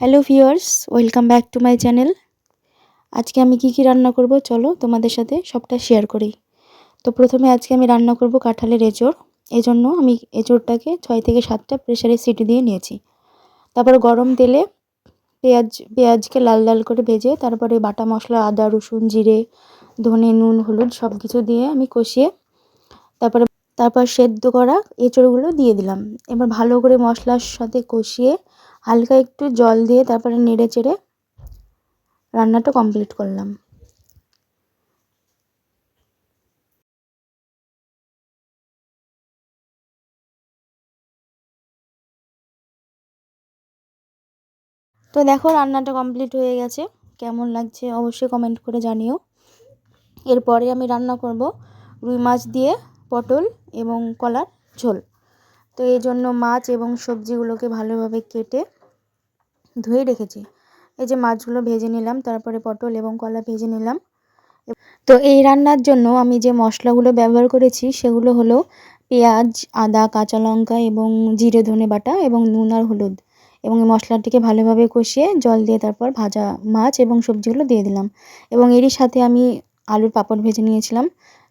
Hello viewers, welcome back to my channel. আজকে আমি কি রান্না করব চলো তোমাদের সাথে সবটা শেয়ার করি। তো প্রথমে আজকে আমি রান্না করব কাঁঠালের এঁচোড়। এজন্য আমি এঁচোড়টাকে 6 থেকে 7টা প্রেসারে সিটি দিয়ে নিয়েছি। তারপর গরম তেলে পেঁয়াজকে লাল লাল করে ভেজে তারপরে বাটা মশলা আদা রসুন জিরে ধনে নুন হলুদ সব কিছু দিয়ে আমি কষিয়ে তারপরে তারপর সেদ্ধ করা এঁচোড়গুলো দিয়ে দিলাম। এবার ভালো করে মশলার সাথে কষিয়ে হালকা একটু জল দিয়ে তারপরে নেড়ে চেড়ে রান্নাটা কমপ্লিট করলাম। তো দেখো রান্নাটা কমপ্লিট হয়ে গেছে, কেমন লাগছে অবশ্যই কমেন্ট করে জানিও। এরপরে আমি রান্না করব রুই মাছ দিয়ে পটল এবং কলার ঝোল। তো এই জন্য মাছ এবং সবজিগুলোকে ভালোভাবে কেটে ধুয়ে রেখেছি। এই যে মাছগুলো ভেজে নিলাম, তারপরে পটল এবং কলা ভেজে নিলাম। তো এই রান্নার জন্য আমি যে মশলাগুলো ব্যবহার করেছি সেগুলো হলো পেঁয়াজ আদা কাঁচা লঙ্কা এবং জিরে ধনে বাটা এবং নুন আর হলুদ, এবং এই মশলাটিকে ভালোভাবে কষিয়ে জল দিয়ে তারপর ভাজা মাছ এবং সবজিগুলো দিয়ে দিলাম, এবং এরই সাথে আমি আলুর পাঁপড় ভেজে নিয়েছিলাম।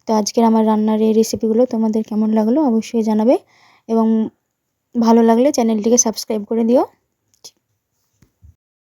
তো আজকের আমার রান্নার এই রেসিপিগুলো তোমাদের কেমন লাগলো অবশ্যই জানাবে, এবং ভালো লাগলে চ্যানেলটিকে সাবস্ক্রাইব করে দিও।